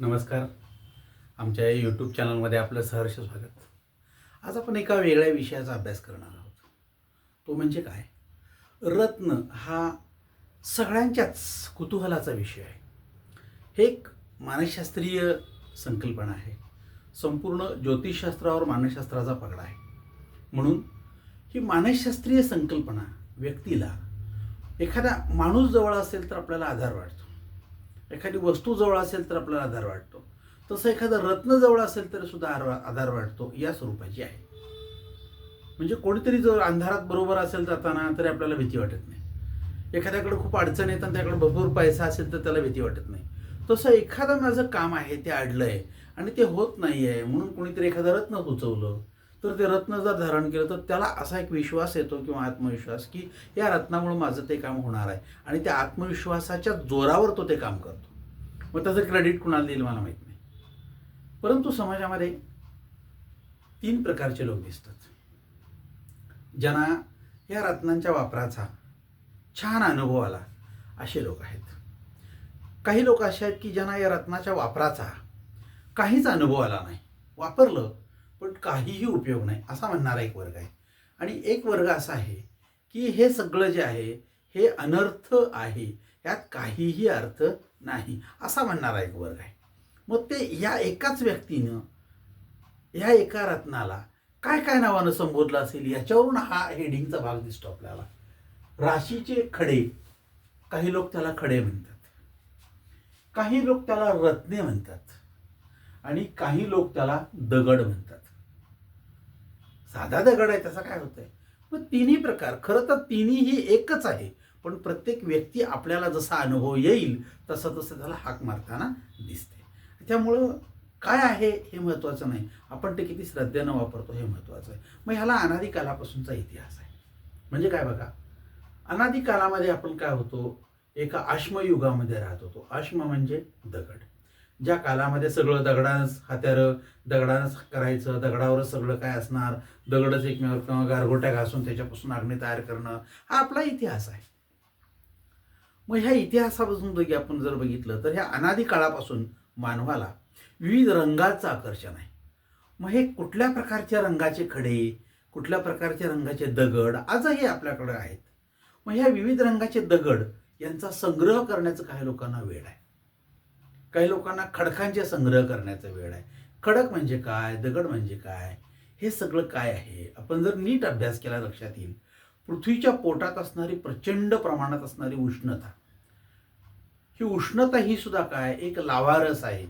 नमस्कार. आमच्या यूट्यूब चॅनलमध्ये आपलं सहर्ष स्वागत. आज आपण एका वेगळ्या विषयाचा अभ्यास करणार आहोत. तो म्हणजे काय? रत्न हा सगळ्यांच्याच कुतूहलाचा विषय आहे. हे एक मानसशास्त्रीय संकल्पना आहे. संपूर्ण ज्योतिषशास्त्रावर मानसशास्त्राचा पगडा आहे. म्हणून ही मानसशास्त्रीय संकल्पना व्यक्तीला एखादा माणूस जवळ असेल तर आपल्याला आधार वाटतो, एखादी वस्तू जवळ असेल तर आपल्याला आधार वाटतो, तसं एखादं रत्न जवळ असेल तर सुद्धा आधार वाटतो, या स्वरूपाची आहे. म्हणजे कोणीतरी जर अंधारात बरोबर असेल जाताना तरी आपल्याला भीती वाटत नाही. एखाद्याकडे खूप अडचण येतात, त्याकडे भरपूर पैसा असेल तर त्याला भीती वाटत नाही. तसं एखादं माझं काम आहे ते अडलंय आणि ते होत नाही आहे म्हणून कोणीतरी एखादं रत्न सुचवलं तर ते रत्न जर धारण केलं तर त्याला असा एक विश्वास येतो किंवा आत्मविश्वास की या रत्नामुळे माझं ते काम होणार आहे आणि त्या आत्मविश्वासाच्या जोरावर तो ते काम करतो. मग त्याचं क्रेडिट कुणाला देईल मला माहीत नाही. परंतु समाजामध्ये 3 प्रकारचे लोक दिसतात. ज्यांना या रत्नांच्या वापराचा छान अनुभव आला असे लोक आहेत. काही लोक असे आहेत की ज्यांना या रत्नाच्या वापराचा काहीच अनुभव आला नाही, वापरलं पण काहीही उपयोग नाही असा म्हणणारा एक वर्ग आहे. आणि एक वर्ग असा आहे की हे सगळं जे आहे हे अनर्थ आहे, यात काहीही अर्थ नाही असा म्हणणारा एक वर्ग आहे. मग ते या एकाच व्यक्तीनं या एका रत्नाला काय काय नावानं संबोधलं असेल याच्यावरून हा हेडिंगचा भाग दिसतो आपल्याला. राशीचे खडे, काही लोक त्याला खडे म्हणतात, काही लोक त्याला रत्ने म्हणतात आणि काही लोक त्याला दगड म्हणतात. साधा दगड आहे त्याचा काय होतंय? मग तिन्ही प्रकार, खरं तर तिन्हीही एकच आहे, पण प्रत्येक व्यक्ती आपल्याला जसा अनुभव येईल तसं तसं त्याला हाक मारताना दिसते. त्यामुळं काय आहे हे महत्त्वाचं नाही, आपण ते किती श्रद्धेनं वापरतो हे महत्त्वाचं आहे. मग ह्याला अनादी कालापासूनचा इतिहास आहे. म्हणजे काय बघा, अनादी कालामध्ये आपण काय होतो, एका अश्मयुगामध्ये राहत होतो. अश्म म्हणजे दगड. ज्या कालामध्ये सगळं दगडानंच हत्यारं, दगडानंच करायचं, दगडावरच सगळं काय असणार, दगडच एकमेकावर किंवा गारगोट्या घासून त्याच्यापासून अग्नी तयार करणं, हा आपला इतिहास आहे. मग ह्या इतिहासापासून आपण जर बघितलं तर ह्या अनादी काळापासून मानवाला विविध रंगाचं आकर्षण आहे. मग हे कुठल्या प्रकारच्या रंगाचे खडे, कुठल्या प्रकारच्या रंगाचे दगड आजही आपल्याकडे आहेत. मग ह्या विविध रंगाचे दगड यांचा संग्रह करण्याचं काही लोकांना वेळ आहे, काही लोकांना खडकांचे संग्रह करण्याचा वेळ आहे. खडक म्हणजे काय, दगड म्हणजे काय, हे सगळं काय आहे आपण जर नीट अभ्यास केला लक्षात येईल. पृथ्वीच्या पोटात असणारी प्रचंड प्रमाणात असणारी उष्णता, ही उष्णता ही सुद्धा काय एक लावारस आहे.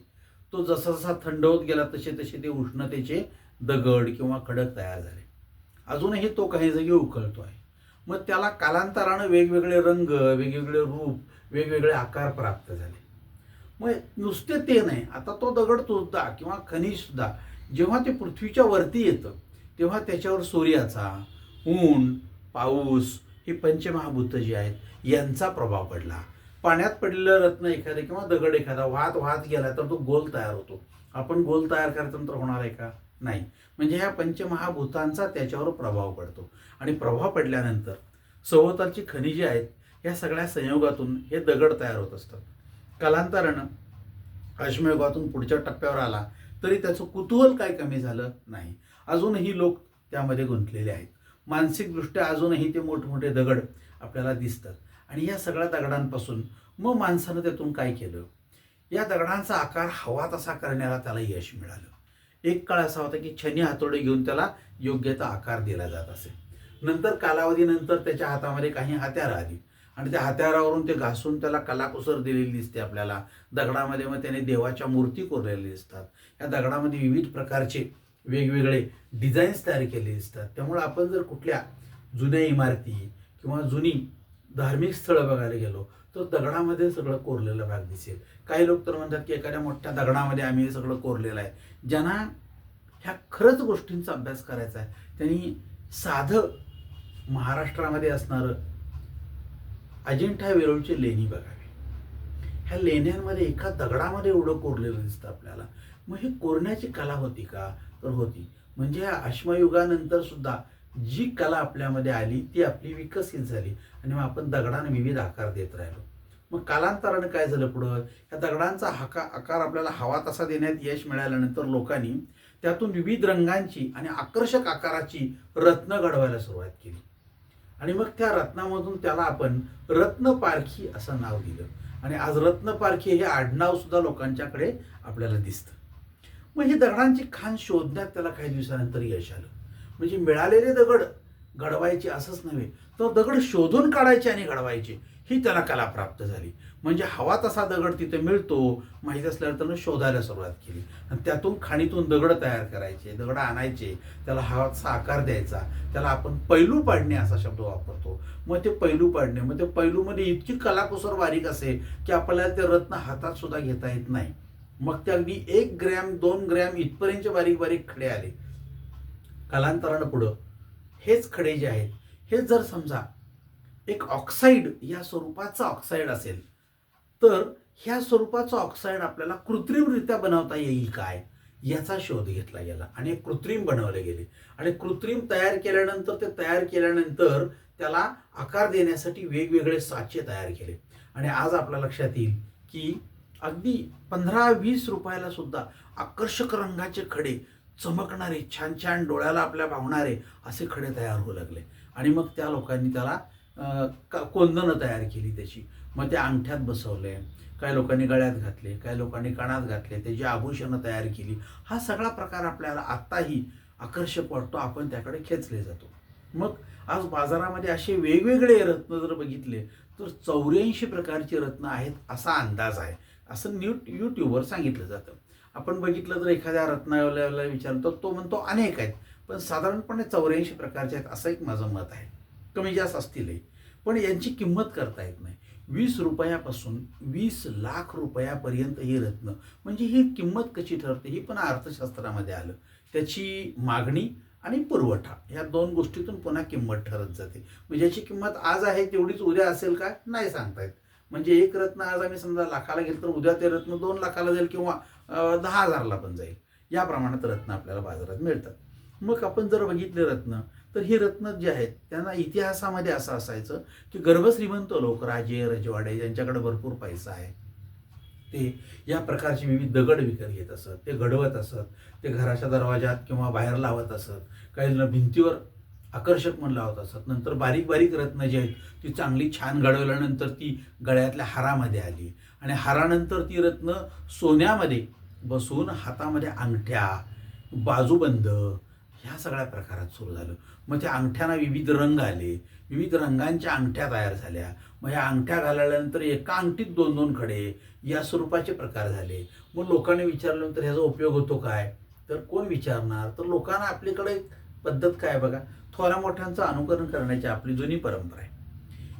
तो जसा जसा थंड होत गेला तसे तसे ते उष्णतेचे दगड किंवा खडक तयार झाले. अजूनही तो काही जागी उकळतो आहे. मग त्याला कालांतरानं वेगवेगळे रंग, वेगवेगळे रूप, वेगवेगळे आकार प्राप्त झाले. मग नुसते ते नाही, आता तो दगड सुद्धा किंवा खनिज सुद्धा जेव्हा ते पृथ्वीच्या वरती येतं तेव्हा त्याच्यावर सूर्याचा, ऊन, पाऊस ही पंचमहाभूत जी आहेत यांचा प्रभाव पडला. पाण्यात पडलेलं रत्न एखादं किंवा दगड एखादा वाहत वाहत गेला तर तो गोल तयार होतो. आपण गोल तयार करताना होणार आहे का? नाही. म्हणजे ह्या पंचमहाभूतांचा त्याच्यावर प्रभाव पडतो आणि प्रभाव पडल्यानंतर सभोवतालची खनिजे आहेत या सगळ्या संयोगातून हे दगड तयार होत असतात. कालांतरानं अश्मयुगातून पुढच्या टप्प्यावर आला तरी त्याचं कुतूहल काय कमी झालं नाही. अजूनही लोक त्यामध्ये गुंतलेले आहेत. मानसिकदृष्ट्या अजूनही ते मोठमोठे दगड आपल्याला दिसतात. आणि या सगळ्या दगडांपासून मग माणसानं त्यातून काय केलं, या दगडांचा आकार हवा तसा करण्याला त्याला यश मिळालं. एक काळ असा होता की छनी हातोडे घेऊन त्याला योग्य तो आकार दिला जात असे. नंतर कालावधीनंतर त्याच्या हातामध्ये काही हत्यारं आली आणि त्या हत्यारावरून ते घासून त्याला कलाकुसर दिलेली दिसते आपल्याला. दगडामध्ये मग त्याने देवाच्या मूर्ती कोरलेल्या दिसतात. या दगडामध्ये विविध प्रकारचे वेगवेगळे डिझाईन्स तयार केले दिसतात. त्यामुळे आपण जर कुठल्या जुन्या इमारती किंवा जुनी धार्मिक स्थळं बघायला गेलो तर दगडामध्ये सगळं कोरलेलं भाग दिसेल. काही लोक तर म्हणतात की एखाद्या मोठ्या दगडामध्ये आम्ही हे सगळं कोरलेलं आहे. ज्यांना ह्या खरंच गोष्टींचा अभ्यास करायचा आहे त्यांनी साधं महाराष्ट्रामध्ये असणारं अजिंठा वेरूळची लेणी बघावी. ह्या लेण्यांमध्ये एका दगडामध्ये एवढं कोरलेलं दिसतं आपल्याला. मग ही कोरण्याची कला होती का? तर होती. म्हणजे या अश्मयुगानंतर सुद्धा जी कला आपल्यामध्ये आली ती आपली विकसित झाली आणि मग आपण दगडांना विविध आकार देत राहिलो. मग कालांतराने काय झालं पुढं, ह्या दगडांचा आकार आपल्याला हवा तसा देण्यात यश मिळाल्यानंतर लोकांनी त्यातून विविध रंगांची आणि आकर्षक आकाराची रत्न घडवायला सुरुवात केली. आणि मग त्या रत्नामधून त्याला आपण रत्नपारखी असं नाव दिलं. आणि आज रत्नपारखी हे आडनाव सुद्धा लोकांच्याकडे आपल्याला दिसतं. मग ही दगडांची खाण शोधण्यात त्याला काही दिवसानंतर यश आलं. म्हणजे मिळालेले दगड घडवायचे असंच नव्हे, तर दगड शोधून काढायचे आणि घडवायचे ही त्याला कला प्राप्त झाली. म्हणजे हवा तसा दगड तिथे मिळतो माहीत असल्यावर त्यानं शोधायला सुरुवात केली आणि त्यातून खाणीतून दगड तयार करायचे, दगड आणायचे, त्याला हवा तसा आकार द्यायचा. त्याला आपण पैलू पाडणे असा शब्द वापरतो. मग ते पैलू पाडणे, मग ते पैलूमध्ये इतकी कलाकुसर बारीक असेल की आपल्याला ते रत्न हातात सुद्धा घेता येत नाही. मग ते अगदी 1 ग्रॅम 2 ग्रॅम इथपर्यंत बारीक बारीक खडे आले. कालांतरानं पुढं हेच खडे जे आहेत, हे जर समजा एक ऑक्साईड या स्वरूपाचा ऑक्साईड असेल, तर ह्या स्वरूपाचं ऑक्साईड आपल्याला कृत्रिमरित्या बनवता येईल काय, याचा शोध घेतला गेला आणि कृत्रिम बनवले गेले. आणि कृत्रिम तयार केल्यानंतर त्याला आकार देण्यासाठी वेगवेगळे साचे तयार केले. आणि आज आपल्या लक्षात येईल की अगदी 15-20 रुपयाला सुद्धा आकर्षक रंगाचे खडे, चमकणारे, छान छान डोळ्याला आपल्या भावणारे असे खडे तयार होऊ लागले. आणि मग त्या लोकांनी त्याला कोंदणं तयार केली त्याची. मग ते अंगठ्यात बसवले, काही लोकांनी गळ्यात घातले, काही लोकांनी कानात घातले, त्याची आभूषणं तयार केली. हा सगळा प्रकार आपल्याला आत्ताही आकर्षक वाटतो, आपण त्याकडे खेचले जातो. मग आज बाजारामध्ये असे वेगवेगळे रत्न जर बघितले तर 84 प्रकारची रत्न आहेत असा अंदाज आहे, असं यूट्यूबवर सांगितलं जातं. आपण बघितलं तर एखाद्या रत्नावाल्याला विचारलं तर तो म्हणतो अनेक आहेत, पण साधारणपणे 84 प्रकारचे आहेत असं एक माझं मत आहे. कमी जास्त असतीलही, पण यांची किंमत करता येत नाही. 20 रुपयापासून 20 लाख रुपयापर्यंत ही रत्न, म्हणजे ही किंमत कशी ठरते ही पण अर्थशास्त्रामध्ये आलं. त्याची मागणी आणि पुरवठा या 2 गोष्टीतून पुन्हा किंमत ठरत जाते. म्हणजे ज्याची किंमत आज आहे तेवढीच उद्या असेल का नाही सांगता येत. म्हणजे एक रत्न आज आम्ही समजा लाखाला घेतलं तर उद्या ते रत्न 2 लाखाला जाईल किंवा 10,000ला पण जाईल. या प्रमाणात रत्न आपल्याला बाजारात मिळतात. मग आपण जर बघितले रत्न, तर ही रत्न जे आहेत त्यांना इतिहासामध्ये असं असायचं की गर्भश्रीमंत लोक, राजे रजवाडे ज्यांच्याकडे भरपूर पैसा आहे, ते या प्रकारचे विविध दगड विकत घेत असत, ते घडवत असत, ते घराच्या दरवाजात किंवा बाहेर लावत असत. काही जण भिंतीवर आकर्षक म्हणून लावत असत. नंतर बारीक बारीक रत्न जी आहेत ती चांगली छान घडवल्यानंतर ती गळ्यातल्या हारामध्ये आली आणि हारानंतर ती रत्न सोन्यामध्ये बसून हातामध्ये अंगठ्या, बाजूबंद ह्या सगळ्या प्रकारात सुरू झालं. मग त्या अंगठ्यांना विविध रंग आले, विविध रंगांच्या अंगठ्या तयार झाल्या. मग ह्या अंगठ्या घालल्यानंतर एका अंगठीत 2-2 खडे या स्वरूपाचे प्रकार झाले. मग लोकांनी विचारल्यानंतर ह्याचा उपयोग होतो काय, तर कोण विचारणार, तर लोकांना आपल्याकडे पद्धत काय बघा, थोड्या मोठ्यांचं अनुकरण करण्याची आपली जुनी परंपरा आहे.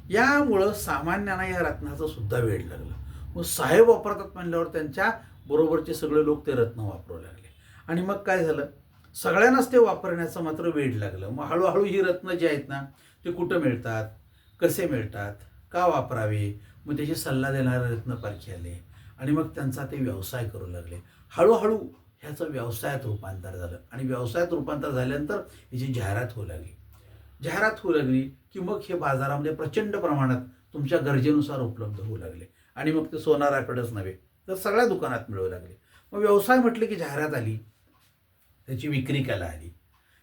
यामुळं सामान्यांना या रत्नाचं सुद्धा वेड लागलं. मग साहेब वापरतात म्हणल्यावर त्यांच्या बरोबरचे सगळे लोक ते रत्न वापरू लागले. आणि मग काय झालं, सगळ्यांनाच ते वापरण्याचं मात्र वेड लागलं. मग हळूहळू ही रत्न जी आहेत ना ते कुठं मिळतात, कसे मिळतात, का वापरावे, मग त्याची सल्ला देणारे रत्नपारखी आले आणि मग त्यांचा ते व्यवसाय करू लागले. हळूहळू ह्याचं व्यवसायात रूपांतर झालं आणि व्यवसायात रूपांतर झाल्यानंतर ह्याची जाहिरात होऊ लागली की मग हे बाजारामध्ये प्रचंड प्रमाणात तुमच्या गरजेनुसार उपलब्ध होऊ लागले. आणि मग ते सोनाराकडेच नव्हे तर सगळ्या दुकानात मिळू लागले. मग व्यवसाय म्हटले की जाहिरात आली, त्याची विक्री कला आली,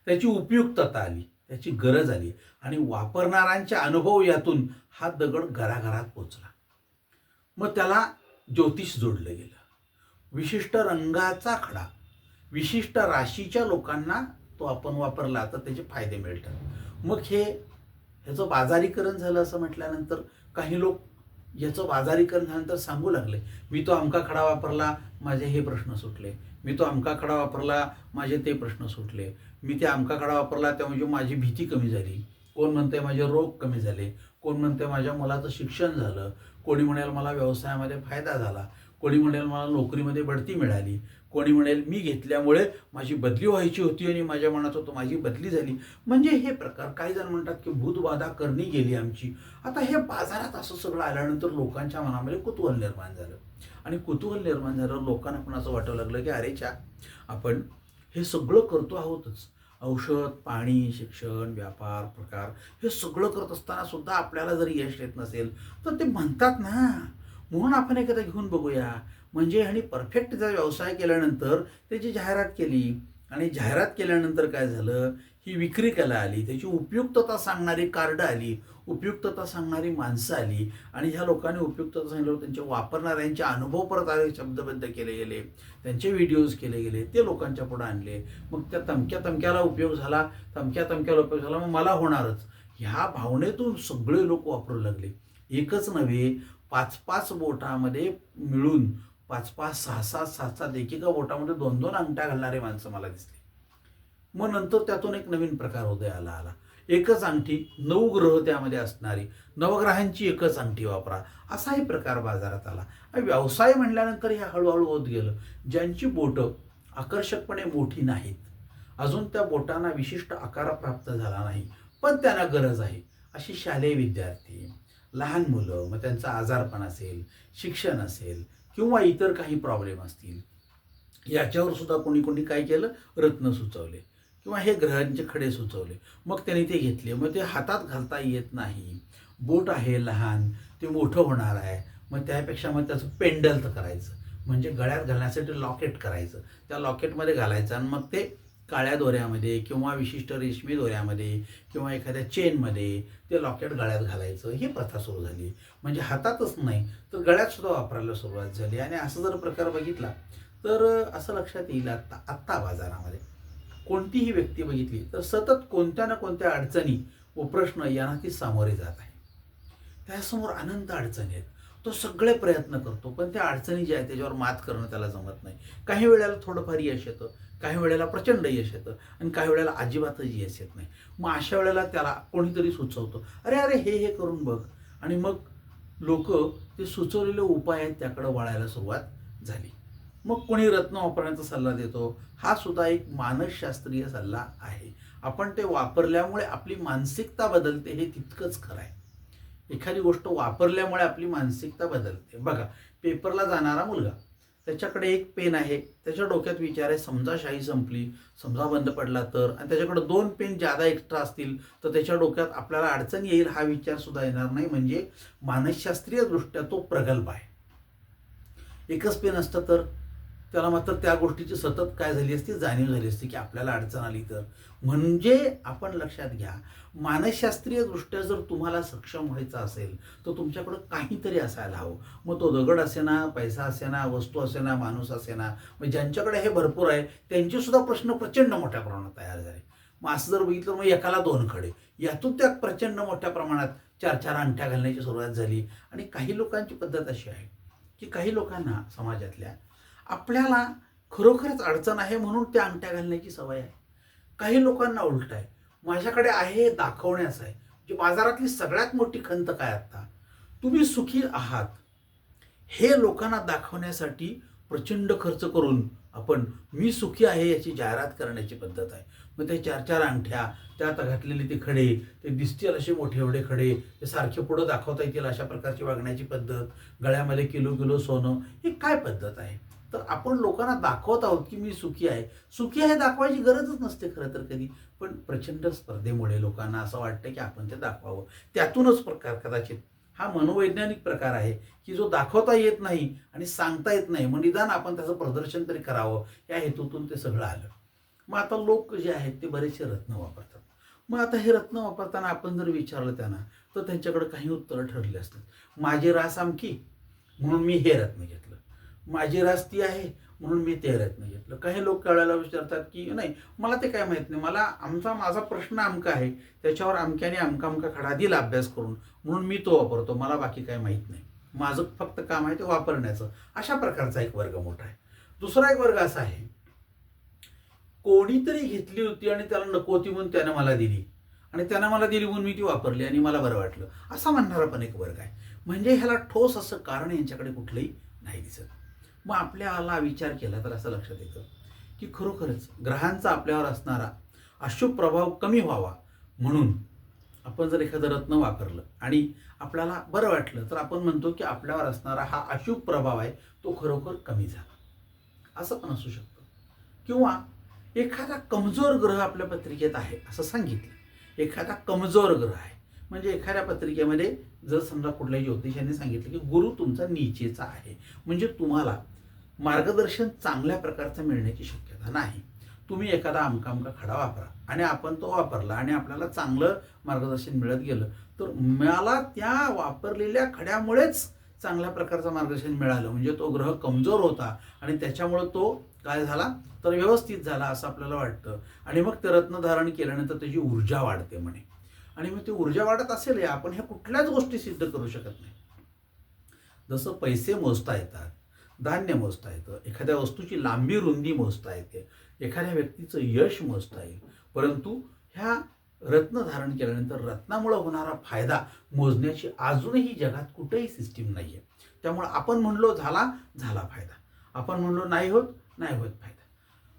त्याची उपयुक्तता आली, त्याची गरज आली आणि वापरणाऱ्यांचे अनुभव यातून हा दगड घराघरात पोचला. मग त्याला ज्योतिष जोडलं गेलं. विशिष्ट रंगाचा खडा, विशिष्ट राशीच्या लोकांना तो आपण वापरला तर त्याचे फायदे मिळतात. मग ह्याचं बाजारीकरण झालं असं म्हटल्यानंतर काही लोक याचं बाजारीकरण झाल्यानंतर सांगू लागले, मी तो अमका खडा वापरला माझे हे प्रश्न सुटले, मी तो अमका खडा वापरला माझे ते प्रश्न सुटले, मी ते अमका खडा वापरला त्यामुळे माझी भीती कमी झाली, कोण म्हणते माझे रोग कमी झाले, कोण म्हणते माझ्या मुलाचं शिक्षण झालं, कोणी म्हणेल मला व्यवसायामध्ये फायदा झाला, कोणी म्हणेल मला नोकरीमध्ये बढती मिळाली, कोणी म्हणेल मी घेतल्यामुळे माझी बदली व्हायची होती आणि माझ्या मनात होतं माझी बदली झाली. म्हणजे हे प्रकार, काही जण म्हणतात की भूतबाधा करणी गेली आमची. आता हे बाजारात असं सगळं आल्यानंतर लोकांच्या मनामध्ये कुतूहल निर्माण झालं आणि कुतूहल निर्माण झाल्यावर लोकांना पण असं वाटायला लागलं की अरे च्या, आपण हे सगळं करतो आहोतच, औषध, पाणी, शिक्षण, व्यापार, प्रकार हे सगळं करत असताना सुद्धा आपल्याला जर यश येत नसेल तर ते म्हणतात ना म्हणून आपण एखादा घेऊन बघूया. म्हणजे ह्यानी परफेक्ट जर व्यवसाय केल्यानंतर त्याची जाहिरात केली आणि जाहिरात केल्यानंतर काय झालं, ही विक्री कला आली, त्याची उपयुक्तता सांगणारी कार्ड आली, उपयुक्तता सांगणारी माणसं आली आणि ह्या लोकांनी उपयुक्तता सांगितल्यावर त्यांच्या वापरणाऱ्यांचे अनुभव परत आले, शब्दबद्ध केले गेले, त्यांचे व्हिडिओज केले गेले, ते लोकांच्या पुढे आणले. मग त्या तमक्या तमक्याला उपयोग झाला, तमक्या तमक्याला उपयोग झाला, मग मला होणारच ह्या भावनेतून सगळे लोक वापरू लागले. एकच नव्हे, 5-5 बोटामध्ये मिळून 5-5, 6-6, 7-7 एकेका बोटामध्ये 2-2 अंगठ्या घालणारे माणसं मला दिसली. मग नंतर त्यातून एक नवीन प्रकार उदयाला आला. एकच अंगठी, 9 ग्रह त्यामध्ये असणारी, नवग्रहांची एकच अंगठी वापरा, असाही प्रकार बाजारात आला. व्यवसाय म्हणल्यानंतर हे हळूहळू होत गेलं. ज्यांची बोटं आकर्षकपणे मोठी नाहीत, अजून त्या बोटांना विशिष्ट आकार प्राप्त झाला नाही, पण त्यांना गरज आहे, अशी शालेय विद्यार्थी, लहान मुलं, मग त्यांचा आजारपण असेल, शिक्षण असेल किंवा इतर काही प्रॉब्लेम असतील, याच्यावर सुद्धा कोणी कोणी काय केलं, रत्न सुचवले किंवा हे ग्रहांचे खडे सुचवले. मग त्यांनी ते घेतले. मग ते हातात घालता येत नाही, बोट आहे लहान, ते मोठं होणार आहे, मग त्यापेक्षा मग त्याचं पेंडल तर करायचं, म्हणजे गळ्यात घालण्यासाठी लॉकेट करायचं, त्या लॉकेटमध्ये घालायचं आणि मग ते काळ्या दोऱ्यामध्ये किंवा विशिष्ट रेशमी दोऱ्यामध्ये किंवा एखाद्या चेनमध्ये ते लॉकेट गळ्यात घालायचं, ही प्रथा सुरू झाली. म्हणजे हातातच नाही तर गळ्यात सुद्धा वापरायला सुरुवात झाली. आणि असं जर प्रकार बघितला तर असं लक्षात येईल, आत्ता बाजारामध्ये कोणतीही व्यक्ती बघितली तर सतत कोणत्या ना कोणत्या अडचणी व प्रश्न यांना ती सामोरे जात आहे. त्यासमोर अनंत अडचणी आहेत, तो सगळे प्रयत्न करतो, पण त्या अडचणी ज्या आहेत त्याच्यावर मात करणं त्याला जमत नाही. काही वेळेला थोडंफार यश येतं, काही वेळेला प्रचंड यश येतं आणि काही वेळेला अजिबातच यश येत नाही. मग अशा वेळेला त्याला कोणीतरी सुचवतं, अरे अरे हे करून बघ, आणि मग लोक ते सुचवलेले उपाय आहेत त्याकडे वळायला सुरुवात झाली. मग कोणी रत्न वापरण्याचा सल्ला देतो, हा सुद्धा एक मानसशास्त्रीय सल्ला आहे. आपण ते वापरल्यामुळे आपली मानसिकता बदलते, हे तितकंच खरं आहे. एखादी गोष्ट वापरल्यामुळे आपली मानसिकता बदलते. बघा, पेपरला जाणारा मुलगा, त्याच्याकडे एक पेन आहे, त्याच्या डोक्यात विचार आहे, समजा शाई संपली, समजा बंद पडला तर, आणि त्याच्याकडे 2 पेन जादा एक्स्ट्रा असतील तर त्याच्या डोक्यात आपल्याला अडचण येईल हा विचार सुद्धा येणार नाही. म्हणजे मानसशास्त्रीय दृष्ट्या तो प्रगल्भ आहे. एकच पेन असतं तर त्याला मात्र त्या गोष्टीची सतत काय झाली असती, जाणीव झाली असती की आपल्याला अडचण आली तर. म्हणजे आपण लक्षात घ्या, मानसशास्त्रीय दृष्ट्या जर तुम्हाला सक्षम व्हायचं असेल तर तुमच्याकडं काहीतरी असायला हवं. मग तो दगड असेना, पैसा असेना, वस्तू असेना, माणूस असेना, मग ज्यांच्याकडे हे भरपूर आहे त्यांचे सुद्धा प्रश्न प्रचंड मोठ्या प्रमाणात तयार झाले. मग असं जर बघितलं, मग एकाला 2 खडे, यातून त्या प्रचंड मोठ्या प्रमाणात 4-4 अंगठ्या घालण्याची सुरुवात झाली. आणि काही लोकांची पद्धत अशी आहे की काही लोकांना समाजातल्या आपल्याला खरोखरच अडचण आहे म्हणून त्या अंगठ्या घालण्याची सवय आहे. काही लोकांना उलट आहे, माझ्याकडे आहे हे दाखवण्याचं आहे. जी बाजारातली सगळ्यात मोठी खंत काय, आता तुम्ही सुखी आहात हे लोकांना दाखवण्यासाठी प्रचंड खर्च करून आपण मी सुखी आहे याची जाहिरात करण्याची पद्धत आहे. मग ते 4-4 अंगठ्या, त्यात घातलेले ते खडे, ते दिसतील असे मोठे एवढे खडे, ते सारखे पुढं दाखवता येतील अशा प्रकारची वागण्याची पद्धत, गळ्यामध्ये किलो किलो सोनं, ही काय पद्धत आहे? तर आपण लोकांना दाखवत आहोत की मी सुखी आहे. सुखी आहे दाखवायची गरजच नसते खरं तर कधी, पण प्रचंड स्पर्धेमुळे लोकांना असं वाटतं की आपण ते दाखवावं. त्यातूनच प्रकार कदाचित हा मनोवैज्ञानिक प्रकार आहे की जो दाखवता येत नाही आणि सांगता येत नाही, मग निदान आपण त्याचं प्रदर्शन तरी करावं, या हेतूतून ते सगळं आलं. मग आता लोक जे आहेत ते बरेचसे रत्न वापरतात. मग आता हे रत्न वापरताना आपण जर विचारलं त्यांना तर त्यांच्याकडे काही उत्तरं ठरली असतात. माझी रास आमकी म्हणून मी हे रत्न घेतलं, माझी रास ती आहे म्हणून मी ते रत्न घेतलं. काही लोक कळायला विचारतात की नाही मला ते काय माहीत नाही, माझा प्रश्न अमका आहे, त्याच्यावर अमक्याने अमका खडा दिला अभ्यास करून म्हणून मी तो वापरतो, मला बाकी काय माहीत नाही, माझं फक्त काम आहे ते वापरण्याचं. अशा प्रकारचा एक वर्ग मोठा आहे. दुसरा एक वर्ग असा आहे, कोणीतरी घेतली होती आणि त्याला नको होती म्हणून त्यानं मला दिली आणि त्यानं मला दिली म्हणून मी ती वापरली आणि मला बरं वाटलं, असा म्हणणारा पण एक वर्ग आहे. म्हणजे ह्याला ठोस असं कारण यांच्याकडे कुठलंही नाही दिसत. मग आपल्याला विचार केला तर असं लक्षात येतं की खरोखरच ग्रहांचा आपल्यावर असणारा अशुभ प्रभाव कमी व्हावा म्हणून आपण जर एखादं रत्न वापरलं आणि आपल्याला बरं वाटलं तर आपण म्हणतो की आपल्यावर असणारा हा अशुभ प्रभाव आहे तो खरोखर कमी झाला, असं पण असू शकतं. किंवा एखादा कमजोर ग्रह आपल्या पत्रिकेत आहे असं सांगितलं, एखादा कमजोर ग्रह आहे म्हणजे एखाद्या पत्रिकेमध्ये जर समजा कुठल्याही ज्योतिषाने सांगितलं की गुरु तुमचा नीचेचा आहे, म्हणजे तुम्हाला मार्गदर्शन चांगल्या प्रकारचं मिळण्याची शक्यता नाही. तुम्ही एखादा अमका खडा वापरा आणि आपण तो वापरला आणि आपल्याला चांगलं मार्गदर्शन मिळत गेलं, तर मला त्या वापरलेल्या खड्यामुळेच चांगल्या प्रकारचं मार्गदर्शन मिळालं, म्हणजे तो ग्रह कमजोर होता आणि त्याच्यामुळं तो काय झाला तर व्यवस्थित झाला असं आपल्याला वाटतं. आणि मग ते रत्न धारण केल्यानंतर त्याची ऊर्जा वाढते म्हणे. आणि मग ती ऊर्जा वाढत असेल, आपण ह्या कुठल्याच गोष्टी सिद्ध करू शकत नाही. जसं पैसे मोजता येतात, धान्य मोजता येतं, एखाद्या वस्तूची लांबी रुंदी मोजता येते, एखाद्या व्यक्तीचं यश मोजता येईल, परंतु ह्या रत्न धारण केल्यानंतर रत्नामुळे होणारा फायदा मोजण्याची अजूनही जगात कुठेही सिस्टीम नाही आहे. त्यामुळे आपण म्हणलो झाला फायदा, आपण म्हणलो नाही होत फायदा.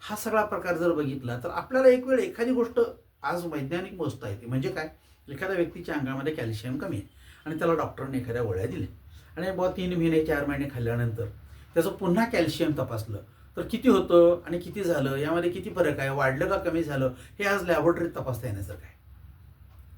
हा सगळा प्रकार जर बघितला तर आपल्याला एक वेळ एखादी गोष्ट आज वैज्ञानिक मोजता येते. म्हणजे काय, एखाद्या व्यक्तीच्या अंगामध्ये कॅल्शियम कमी आहे आणि त्याला डॉक्टरने एखाद्या गोळ्या दिल्या आणि बुवा 3 महिने 4 महिने खाल्ल्यानंतर त्याचं पुन्हा कॅल्शियम तपासलं तर किती होतं आणि किती झालं, यामध्ये किती फरक आहे, वाढलं का कमी झालं, हे आज लॅबोरेटरीत तपासता येण्यासारखं आहे,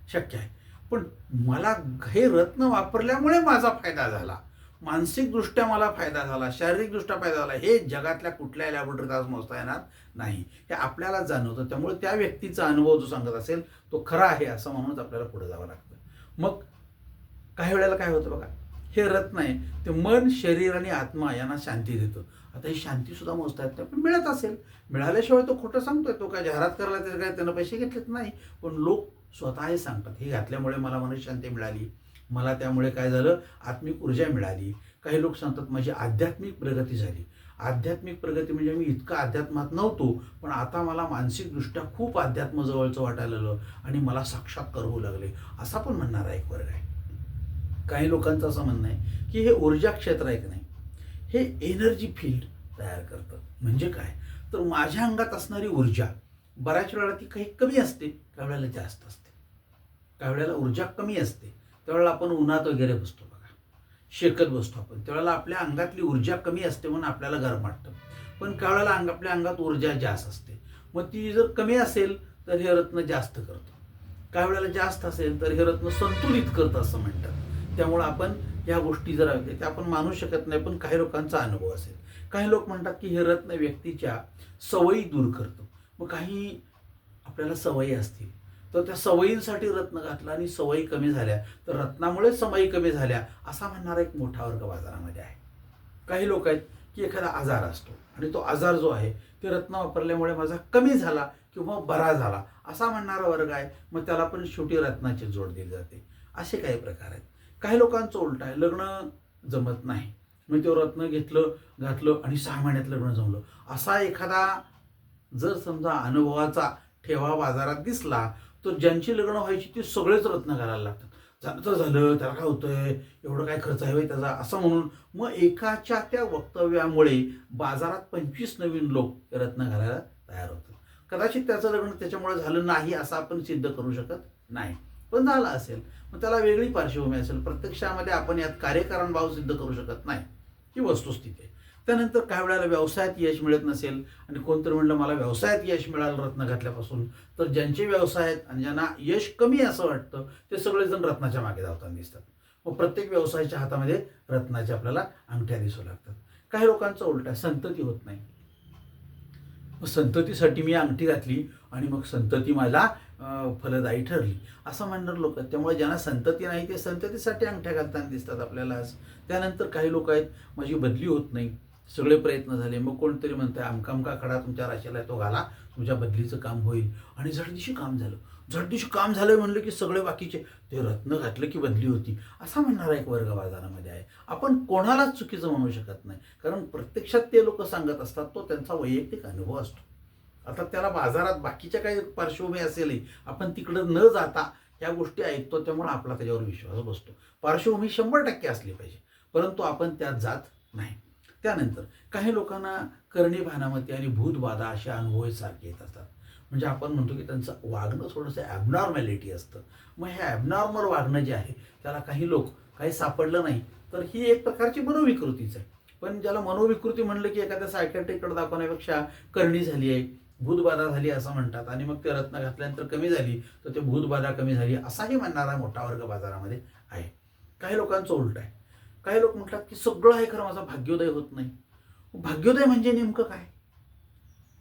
शक्य आहे. पण मला हे रत्न वापरल्यामुळे माझा फायदा झाला, मानसिकदृष्ट्या मला फायदा झाला, शारीरिकदृष्ट्या फायदा झाला, हे जगातल्या कुठल्याही लॅबोरेटरीत आज मोजता येणार नाही. हे आपल्याला जाणवतं. त्यामुळे त्या व्यक्तीचा अनुभव जो सांगत असेल तो खरा आहे असं म्हणूनच आपल्याला पुढे जावं लागतं. मग काही वेळेला काय होतं बघा, हे रत्न आहे ते मन, शरीर आणि आत्मा यांना शांती देतं. आता ही शांती सुद्धा मोजता येत नाही, पण मिळत असेल. मिळाल्याशिवाय तो खोटं सांगतोय, तो काय जाहिरात करायला त्याचं काय त्यानं पैसे घेतलेत नाही. पण लोक स्वतः हे सांगतात, हे घातल्यामुळे मला मनशांती मिळाली, मला त्यामुळे काय झालं, आत्मिक ऊर्जा मिळाली. काही लोक सांगतात माझी आध्यात्मिक प्रगती झाली. आध्यात्मिक प्रगती म्हणजे मी इतका अध्यात्मात नव्हतो, पण आता मला मानसिकदृष्ट्या खूप अध्यात्म जवळचं वाटायला लागलं आणि मला साक्षात्कार होऊ लागले, असा पण म्हणणारा एक वर्ग आहे. काही लोकांचं असं म्हणणं आहे की हे ऊर्जा क्षेत्र आहे की नाही, हे एनर्जी फील्ड तयार करतं. म्हणजे काय, तर माझ्या अंगात असणारी ऊर्जा बऱ्याच वेळेला ती काही कमी असते, काही वेळेला जास्त असते. काही वेळेला ऊर्जा कमी असते, त्यावेळेला आपण उन्हात वगैरे बसतो बघा, शेकत बसतो आपण, त्यावेळेला आपल्या अंगातली ऊर्जा कमी असते म्हणून आपल्याला गरम वाटतं. पण काही वेळेला आपल्या अंगात ऊर्जा जास्त असते, मग ती जर कमी असेल तर हे रत्न जास्त करतं, काही वेळेला जास्त असेल तर हे रत्न संतुलित करतं असं म्हणतात. त्यामुळं आपण ह्या गोष्टी जर आहेत त्या आपण मानू शकत नाही, पण काही लोकांचा अनुभव असेल. काही लोक म्हणतात की हे रत्न व्यक्तीच्या सवयी दूर करतं. मग काही आपल्याला सवयी असतील तर त्या सवयींसाठी रत्न घातला आणि सवयी कमी झाल्या तर रत्नामुळे सवयी कमी झाल्या असा म्हणणारा एक मोठा वर्ग बाजारामध्ये आहे. काही लोक आहेत की एखादा आजार असतो आणि तो आजार जो आहे ते रत्न वापरल्यामुळे माझा कमी झाला किंवा बरा झाला असा म्हणणारा वर्ग आहे. मग त्याला पण शेवटी रत्नाची जोड दिली जाते. असे काही प्रकार आहेत. काही लोकांचं उलट आहे, लग्न जमत नाही, मग ते रत्न घातलं आणि 6 महिन्यात लग्न जमलं. असा एखादा जर समजा अनुभवाचा ठेवा बाजारात दिसला तर ज्यांची लग्न व्हायची ती सगळेच रत्न घालायला लागतात. झालं तर झालं, त्याला काय होतंय, एवढं काय खर्च आहे त्याचा, असं म्हणून मग एकाच्या त्या वक्तव्यामुळे बाजारात 25 नवीन लोक रत्न घालायला तयार होतात. कदाचित त्याचं लग्न त्याच्यामुळे झालं नाही असं आपण सिद्ध करू शकत नाही, पण झालं असेल, मग त्याला वेगळी पार्श्वभूमी असेल. प्रत्यक्षामध्ये आपण यात कार्यकारण भाव सिद्ध करू शकत नाही, ही वस्तुस्थिती आहे. त्यानंतर काही वेळेला व्यवसायात यश मिळत नसेल आणि कोणतरी म्हणलं मला व्यवसायात यश मिळालं रत्न घातल्यापासून, तर ज्यांचे व्यवसाय आहेत आणि ज्यांना यश कमी असं वाटतं ते सगळेजण रत्नाच्या मागे धावताना दिसतात. मग प्रत्येक व्यवसायाच्या हातामध्ये रत्नाच्या आपल्याला अंगठ्या दिसू लागतात. काही लोकांचं उलट आहे, संतती होत नाही. मग संततीसाठी मी अंगठी घातली आणि मग संतती मला फलदायी ठरली असं म्हणणार लोक आहेत. त्यामुळे ज्यांना संतती नाही ते संततीसाठी अंगठ्या घालताना दिसतात आपल्याला आज. त्यानंतर काही लोक आहेत माझी बदली होत नाही, सगळे प्रयत्न झाले, मग कोणतरी म्हणतंय अमका खडा तुमच्या राशीला आहे तो घाला, तुमच्या बदलीचं काम होईल. आणि झटदिशी काम झालं म्हणलं की सगळे बाकीचे ते रत्न घातलं की बदली होती असा म्हणणारा एक वर्ग बाजारामध्ये आहे. आपण कोणालाच चुकीचं म्हणू शकत नाही, कारण प्रत्यक्षात ते लोक सांगत असतात, तो त्यांचा वैयक्तिक अनुभव असतो. आता त्याला बाजारात बाकीच्या काही पार्श्वभूमी असेलही, आपण तिकडं न जाता या गोष्टी ऐकतो, त्यामुळे आपला त्याच्यावर विश्वास बसतो. पार्श्वभूमी 100% असली पाहिजे, परंतु आपण त्यात जात नाही. त्यानंतर काही लोकांना करणी भानामती आणि भूतबाधा असे अनुभव सारखे येत असतात. म्हणजे आपण म्हणतो की त्यांचं वागणं थोडंसं ॲबनॉर्मॅलिटी असतं. मग हे ॲबनॉर्मल वागणं जे आहे त्याला काही सापडलं नाही तर ही एक प्रकारची मनोविकृतीच आहे. पण ज्याला मनोविकृती म्हणलं की एखाद्या सायकॅट्रिस्टकडे दाखवण्यापेक्षा करणी झाली आहे, भूतबाधा झाली असं म्हणतात आणि मग ते रत्न घातल्यानंतर कमी झाली तर ते भूतबाधा कमी झाली असाही म्हणणारा मोठा वर्ग बाजारामध्ये आहे. काही लोकांचं उलट आहे. काही लोक म्हणतात की सगळं आहे खरं माझा भाग्योदय होत नाही. भाग्योदय म्हणजे नेमकं काय?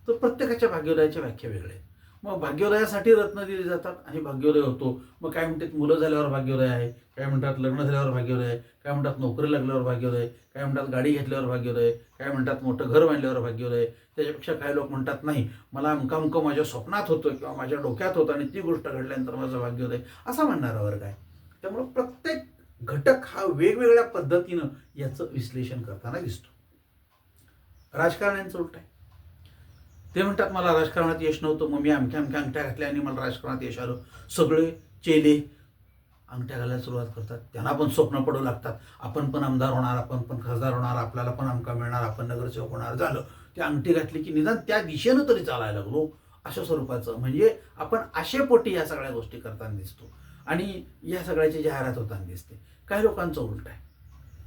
तर प्रत्येकाच्या भाग्योदयाच्या व्याख्या वेगळ्या आहेत. मग भाग्योदयासाठी रत्न दिली जातात आणि भाग्योदय होतो. मग काय म्हणतात मुलं झाल्यावर भाग्योदय आहे, काय म्हणतात लग्न झाल्यावर भाग्योदय आहे, काय म्हणतात नोकरी लागल्यावर भाग्योदय, काय म्हणतात गाडी घेतल्यावर भाग्योदय, काय म्हणतात मोठं घर बांधल्यावर भाग्योदय. त्याच्यापेक्षा काही लोक म्हणतात नाही मला अमकं माझ्या स्वप्नात होतं किंवा माझ्या डोक्यात होतं आणि ती गोष्ट घडल्यानंतर माझं भाग्योदय असा म्हणणारा वर्ग आहे. त्यामुळं प्रत्येक घटक हा वेगवेगळ्या पद्धतीनं याचं विश्लेषण करताना दिसतो. राजकारण्यांचं उलट आहे. ते म्हणतात मला राजकारणात यश नव्हतं मग मी अमक्या अंगठ्या घातल्या आणि मला राजकारणात यश आलं. सगळे चेले अंगठ्या घालायला सुरुवात करतात. त्यांना पण स्वप्न पडू लागतात आपण पण आमदार होणार, आपण पण खासदार होणार, आपल्याला पण अमका मिळणार, आपण नगरसेवक होणार. झालं ती अंगठी घातली की निदान त्या दिशेनं तरी चालायला लागलो अशा स्वरूपाचं. म्हणजे आपण आशेपोटी या सगळ्या गोष्टी करताना दिसतो आणि या सगळ्याची जाहिरात होताना दिसते. काही लोकांचं उलट आहे.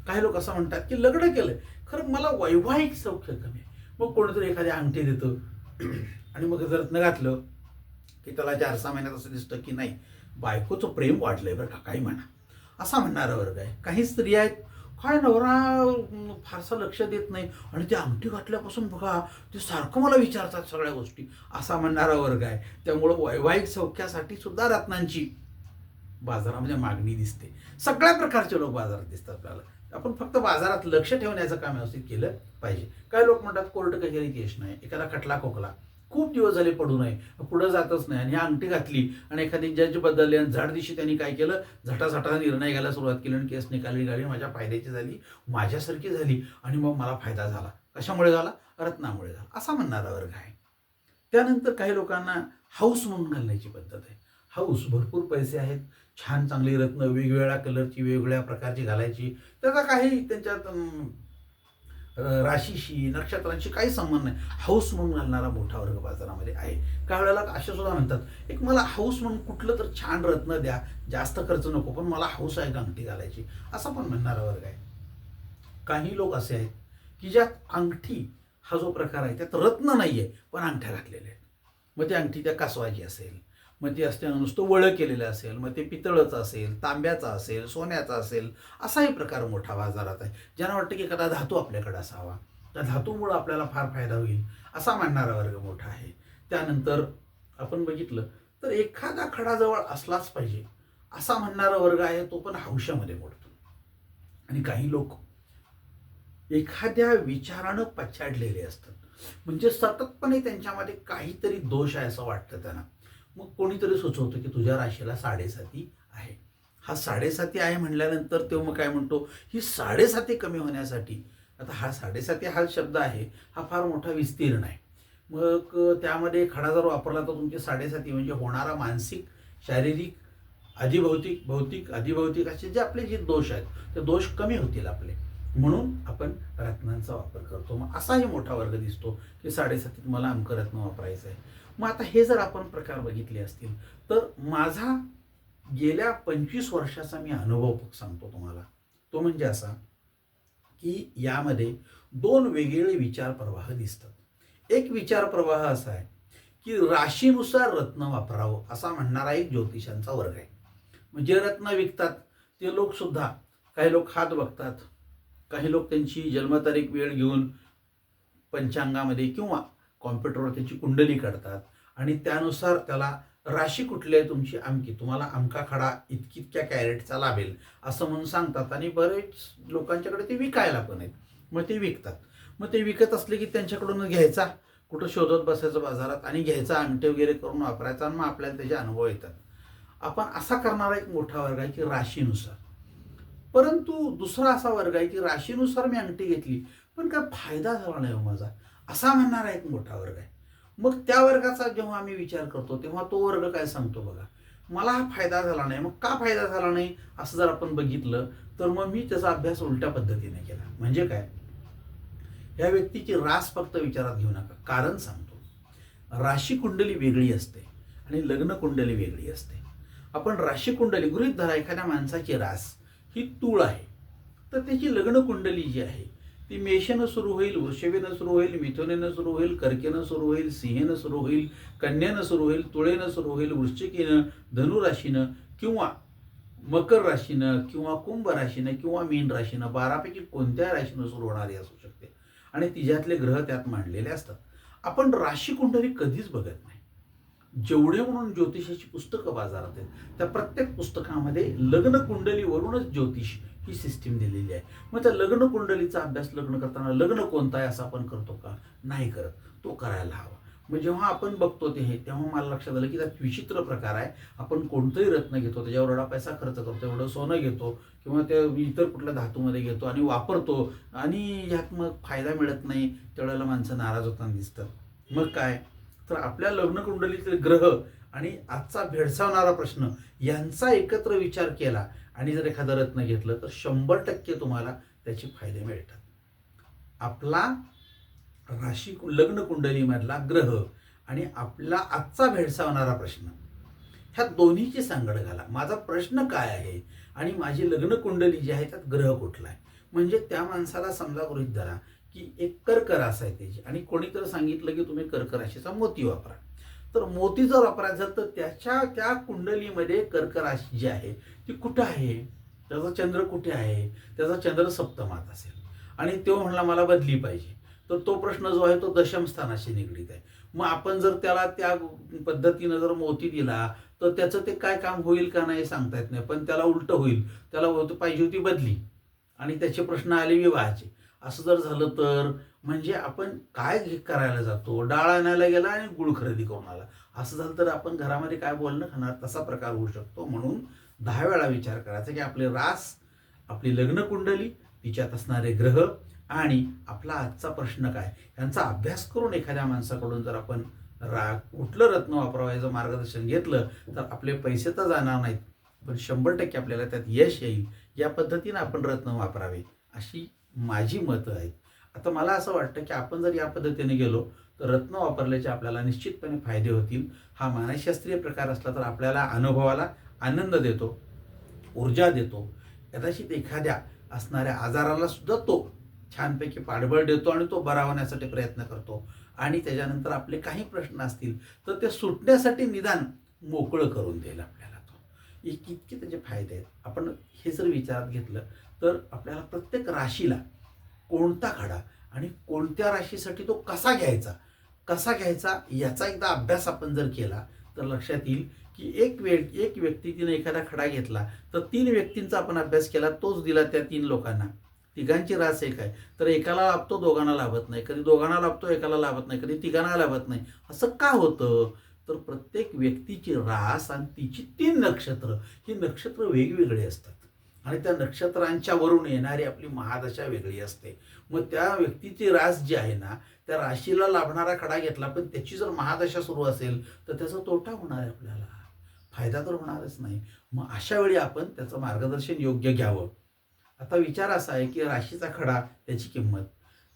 काही लोक असं म्हणतात की लग्न केलंय खरं मला वैवाहिक सौख्य कमी आहे. मग कोणीतरी एखादी अंगठी देतं आणि मग रत्न घातलं की त्याला 4-6 महिन्यात असं दिसतं की नाही बायकोचं प्रेम वाढलंय बरं का काही म्हणा असा म्हणणारा वर्ग आहे. काही स्त्रिया आहेत काय नवरा फारसं लक्ष देत नाही आणि ती अंगठी घातल्यापासून बघा ते सारखं मला विचारतात सगळ्या गोष्टी असा म्हणणारा वर्ग आहे. त्यामुळं वैवाहिक सौख्यासाठी सुद्धा रत्नांची बाजारामध्ये मागणी दिसते. सगळ्या प्रकारचे लोक बाजारात दिसतात आपल्याला. आपण फक्त बाजारात लक्ष ठेवण्याचं काम व्यवस्थित केलं पाहिजे. काही लोक म्हणतात कोर्ट कचेरीत यश नाही, एखादा खटला खोकला खूप दिवस झाले पडू नये, पुढं जातच नाही आणि ही अंगठी घातली आणि एखादी जज बदलले आणि झाड दिवशी त्यांनी काय केलं झटाझटा निर्णय घ्यायला सुरुवात केली आणि केस निकाली गाडी माझ्या फायद्याची झाली, माझ्यासारखी झाली आणि मग मला फायदा झाला. कशामुळे झाला? रत्नामुळे झाला असा म्हणणारा वर्ग आहे. त्यानंतर काही लोकांना हाऊस म्हणून घालण्याची पद्धत आहे. हाऊस भरपूर पैसे आहेत, छान चांगली रत्न वेगवेगळ्या कलरची वेगवेगळ्या प्रकारची घालायची, त्याचा काही त्यांच्यात राशीशी नक्षत्रांशी काही संबंध नाही. हाऊस म्हणून घालणारा मोठा वर्ग बाजारामध्ये आहे. काही वेळेला असे सुद्धा म्हणतात एक मला हाऊस म्हणून कुठलं तर छान रत्न द्या, जास्त खर्च नको पण मला हाऊस आहे अंगठी घालायची असा पण म्हणणारा वर्ग आहे. काही लोक असे आहेत की ज्यात अंगठी हा जो प्रकार आहे त्यात रत्न नाही आहे पण अंगठ्या घातलेल्या आहेत. मग ती अंगठी त्या कासवाची असेल, मग ती असते नुसतं वळं केलेलं असेल, मग ते पितळचं असेल, तांब्याचं असेल, सोन्याचा असेल असाही प्रकार मोठा बाजारात आहे. ज्यांना वाटतं की एखादा धातू आपल्याकडे असावा, त्या धातूमुळं आपल्याला फार फायदा होईल असा मानणारा वर्ग मोठा आहे. त्यानंतर आपण बघितलं तर एखादा खडा जवळ असलाच पाहिजे असा म्हणणारा वर्ग आहे, तो पण हौशामध्ये मोडतो. आणि काही लोक एखाद्या विचारानं पछाडलेले असतात, म्हणजे सततपणे त्यांच्यामध्ये काहीतरी दोष आहे असं वाटतं त्यांना. मग कोणीतरी सुचवतं की तुझ्या राशीला 7.5 आहे. हा 7.5 आहे म्हणल्यानंतर तो मग काय म्हणतो ही 7.5 कमी होण्यासाठी, आता हा 7.5 हा शब्द आहे हा फार मोठा विस्तीर्ण आहे. मग त्यामध्ये खडा जर वापरला तर तुमचे 7.5 म्हणजे होणारा मानसिक शारीरिक अधिभौतिक भौतिक अधिभौतिक असे जे आपले जे दोष आहेत ते दोष कमी होतील आपले, म्हणून आपण रत्नांचा वापर करतो. मग असाही मोठा वर्ग दिसतो की 7.5 मला अमकं रत्न वापरायचं आहे. मग आता हे जर आपण प्रकार बघितले असतील तर माझा गेल्या 25 वर्षाचा मी अनुभव सांगतो तुम्हाला. तो म्हणजे असा की यामध्ये 2 वेगवेगळे विचार प्रवाह दिसतात. एक विचार प्रवाह असा आहे की राशीनुसार रत्न वापरावं असा म्हणणारा एक ज्योतिषांचा वर्ग आहे. म्हणजे रत्न विकतात ते लोक सुद्धा, काही लोक हात बघतात, काही लोक त्यांची जन्मतारीख वेळ घेऊन पंचांगामध्ये किंवा कॉम्प्युटरवर त्याची कुंडली काढतात आणि त्यानुसार त्याला राशी कुठली आहे तुमची अमकी, तुम्हाला अमका खडा इतक्या कॅरेटचा लाभेल असं म्हणून सांगतात. आणि बरेच लोकांच्याकडे ते विकायला पण आहेत, मग ते विकतात. मग ते विकत असले की त्यांच्याकडून घ्यायचा, कुठं शोधत बसायचं बाजारात आणि घ्यायचा, अंगठे वगैरे करून वापरायचा आणि मग आपल्याला त्याचे अनुभव येतात. आपण असा करणारा एक मोठा वर्ग आहे की राशीनुसार. परंतु दुसरा असा वर्ग आहे की राशीनुसार मी अंगठी घेतली पण काय फायदा झाला नाही माझा असा म्हणणारा एक मोठा वर्ग आहे. मग त्या वर्गाचा जेव्हा आम्ही विचार करतो तेव्हा तो वर्ग काय सांगतो बघा, मला हा फायदा झाला नाही. मग का फायदा झाला नाही असं जर आपण बघितलं तर मग मी त्याचा अभ्यास उलट्या पद्धतीने केला. म्हणजे काय, या व्यक्तीची रास फक्त विचारात घेऊ नका, कारण सांगतो. राशी कुंडली वेगळी असते आणि लग्न कुंडली वेगळी असते. आपण राशी कुंडली गृहीत धरा, एखाद्या माणसाची रास ही तूळ आहे तर त्याची लग्न कुंडली जी आहे ती मेषेनं सुरू होईल, वृषभेनं सुरू होईल, मिथुनेनं सुरू होईल, कर्केनं सुरू होईल, सिंहेनं सुरू होईल, कन्येनं सुरू होईल, तुळेनं सुरू होईल, वृश्चिकेनं, धनुराशीनं किंवा मकर राशीनं किंवा कुंभ राशीनं किंवा मीन राशीनं 12पैकी कोणत्या राशीनं सुरू होणारी असू शकते आणि तिच्यातले ग्रह त्यात मांडलेले असतात. आपण राशी कुंडली कधीच बघत नाही. जेवढे म्हणून ज्योतिषाची पुस्तकं बाजारात आहेत त्या प्रत्येक पुस्तकामध्ये लग्न कुंडलीवरूनच ज्योतिष ही सिस्टीम दिलेली आहे. मग त्या लग्न कुंडलीचा अभ्यास लग्न करताना लग्न कोणता आहे असं आपण करतो का? नाही करत. तो करायला हवा. मग जेव्हा आपण बघतो हे तेव्हा मला लक्षात आलं की त्यात विचित्र प्रकार आहे. आपण कोणतंही रत्न घेतो, त्याच्यावर एवढा पैसा खर्च करतो, एवढं सोनं घेतो किंवा त्या इतर कुठल्या धातूमध्ये घेतो आणि वापरतो आणि ह्यात मग फायदा मिळत नाही. त्यावेळेला माणसं नाराज होताना दिसतात. मग काय तर आपल्या लग्न कुंडलीतले ग्रह आणि आजचा भेडसावणारा प्रश्न यांचा एकत्र विचार केला आणि जर एखादं रत्न घेतलं तर 100% तुम्हाला त्याचे फायदे मिळतात. आपला राशी लग्न कुंडलीमधला ग्रह आणि आपला आजचा भेडसावणारा प्रश्न ह्या दोन्हीची सांगड घाला. माझा प्रश्न काय आहे आणि माझी लग्न कुंडली जी आहे त्यात ग्रह कुठला आहे. म्हणजे त्या माणसाला समजा गृहीत धरा की एक कर्क रास आहे त्याची आणि कोणीतरी सांगितलं की तुम्ही कर्क राशीचा मोती वापरा. तर मोती जर वापरायचं तर त्या कुंडलीमध्ये कर्क राशी जी आहे ती कुठं आहे, त्याचा चंद्र कुठे आहे, त्याचा चंद्र सप्तमात असेल आणि तो म्हणला मला बदली पाहिजे, तर तो प्रश्न जो आहे तो दशम स्थानाशी निगडीत आहे. मग आपण जर त्याला त्या पद्धतीनं जर मोती दिला तर त्याचं ते काय काम होईल का नाही सांगता येत नाही. पण त्याला उलटं होईल, त्याला पाहिजे होती बदली आणि त्याचे प्रश्न आले विवाहाचे. असं जर झालं तर म्हणजे आपण काय करायला जातो, डाळ आणायला गेला आणि गुळ खरेदी करून आला. असं झालं तर आपण घरामध्ये काय बोलणं खाणार, तसा प्रकार होऊ शकतो. म्हणून 10 वेळा विचार करायचा की आपले रास, आपली लग्न कुंडली, तिच्यात असणारे ग्रह आणि आपला आजचा प्रश्न काय यांचा अभ्यास करून एखाद्या माणसाकडून जर आपण कुठलं रत्न वापरावयाचं मार्गदर्शन घेतलं तर आपले पैसे तर जाणार नाहीत, पण 100% आपल्याला त्यात यश येईल. या पद्धतीनं आपण रत्न वापरावे अशी माझी मतं आहेत. आता मला असं वाटतं की आपण जर या पद्धतीने गेलो तर रत्न वापरल्याचे आपल्याला निश्चितपणे फायदे होतील. हा मानसशास्त्रीय प्रकार असला तर आपल्याला अनुभवाला आनंद देतो, ऊर्जा देतो. कदाचित एखाद्या असणाऱ्या आजाराला सुद्धा तो छानपैकी पाठबळ देतो आणि तो बरा होण्यासाठी प्रयत्न करतो आणि त्याच्यानंतर आपले काही प्रश्न असतील तर ते सुटण्यासाठी निदान मोकळं करून देईल आपल्याला. तो इतके त्याचे फायदे आहेत. आपण हे जर विचारात घेतलं तर आपल्याला प्रत्येक राशीला कोणता खडा आणि कोणत्या राशीसाठी तो कसा घ्यायचा याचा एकदा अभ्यास आपण जर केला तर लक्षात येईल की एक व्यक्ती तिने एखादा खडा घेतला तर 3 व्यक्तींचा आपण अभ्यास केला, तोच दिला त्या 3 लोकांना. तिघांची रास एक आहे तर एकाला लाभतो दोघांना लाभत नाही, कधी दोघांना लाभतो एकाला लाभत नाही, कधी तिघांना लाभत नाही. असं का होतं तर प्रत्येक व्यक्तीची रास आणि तिची 3 नक्षत्र ही नक्षत्र वेगवेगळी असतात आणि त्या नक्षत्रांच्या वरून येणारी आपली महादशा वेगळी असते. मग त्या व्यक्तीची रास जी आहे ना त्या राशीला लाभणारा खडा घेतला पण त्याची जर महादशा सुरू असेल तर त्याचा तोटा होणार आहे, आपल्याला फायदा तर होणारच नाही. मग अशा वेळी आपण त्याचं मार्गदर्शन योग्य घ्यावं. आता विचार असा आहे की राशीचा खडा त्याची किंमत,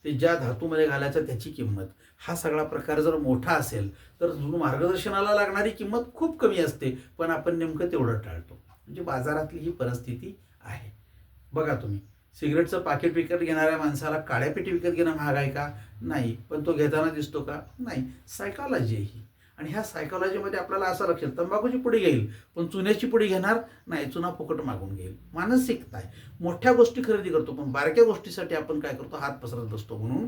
ते ज्या धातूमध्ये घालायचं त्याची किंमत, हा सगळा प्रकार जर मोठा असेल तर मार्गदर्शनाला लागणारी किंमत खूप कमी असते पण आपण नेमकं तेवढं टाळतो. म्हणजे बाजारातली ही परिस्थिती आहे. बघा तुम्ही सिगरेटचं पाकिट विकत घेणाऱ्या माणसाला काळ्या पेटी विकत घेणं महाग आहे का? नाही. पण तो घेताना दिसतो का? नाही. सायकॉलॉजी आहे ही. आणि ह्या सायकॉलॉजीमध्ये आपल्याला असं लक्षात, तंबाखूची पुडी घेईल पण चुन्याची पुडी घेणार नाही, चुना फुकट मागून घेईल. मानसिकता आहे. मोठ्या गोष्टी खरेदी करतो पण बारक्या गोष्टीसाठी आपण काय करतो, हात पसरत बसतो. म्हणून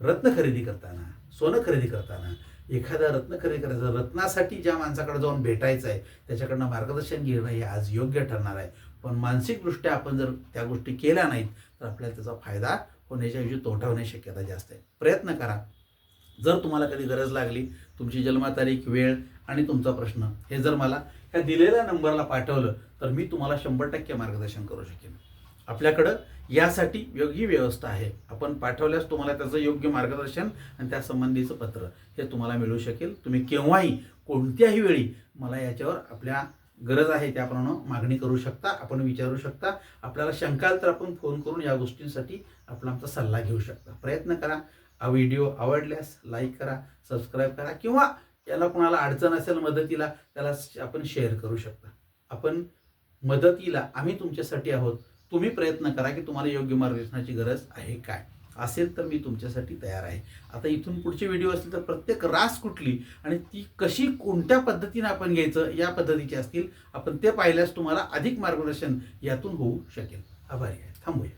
रत्न खरेदी करताना, सोनं खरेदी करताना, एखादा रत्न खरेदी करायचं, रत्नासाठी ज्या माणसाकडे जाऊन भेटायचं आहे त्याच्याकडनं मार्गदर्शन घेणं हे आज योग्य ठरणार आहे. पण मानसिकदृष्ट्या आपण जर त्या गोष्टी केल्या नाहीत तर आपल्याला त्याचा फायदा होण्याच्याऐवजी तोटा होण्याची शक्यता जास्त आहे. प्रयत्न करा. जर तुम्हाला कधी गरज लागली, तुमची जन्मतारीख, वेळ आणि तुमचा प्रश्न हे जर मला ह्या दिलेल्या नंबरला पाठवलं तर मी तुम्हाला 100% मार्गदर्शन करू शकेन. आपल्याकडं यासाठी योग्य व्यवस्था आहे. आपण पाठवल्यास तुम्हाला त्याचं योग्य मार्गदर्शन आणि त्या संबंधीचं पत्र हे तुम्हाला मिळू शकेल. तुम्ही केव्हाही कोणत्याही वेळी मला याच्यावर आपल्या गरज आहे त्याप्रमाणे मागणी करू शकता, आपण विचारू शकता. आपल्याला शंका आली तर आपण फोन करून या गोष्टींसाठी आपला आमचा सल्ला घेऊ शकता. प्रयत्न करा. हा व्हिडिओ आवडल्यास लाईक करा, सबस्क्राईब करा किंवा याला कोणाला अडचण असेल मदतीला त्याला आपण शेअर करू शकता. आपण मदतीला आम्ही तुमच्यासाठी आहोत. तुम्ही प्रयत्न करा की तुम्हाला योग्य मार्गदर्शनाची गरज आहे काय, असेल तर मी तुमच्यासाठी तयार आहे. आता इथून पुढचे व्हिडिओ असतील तर प्रत्येक रास कुठली आणि ती कशी कोणत्या पद्धतीने आपण घ्यायचं या पद्धतीचे असतील. आपण ते पाहिल्यास तुम्हाला अधिक मार्गदर्शन यातून होऊ शकेल. आभारी आहे. थांबूया.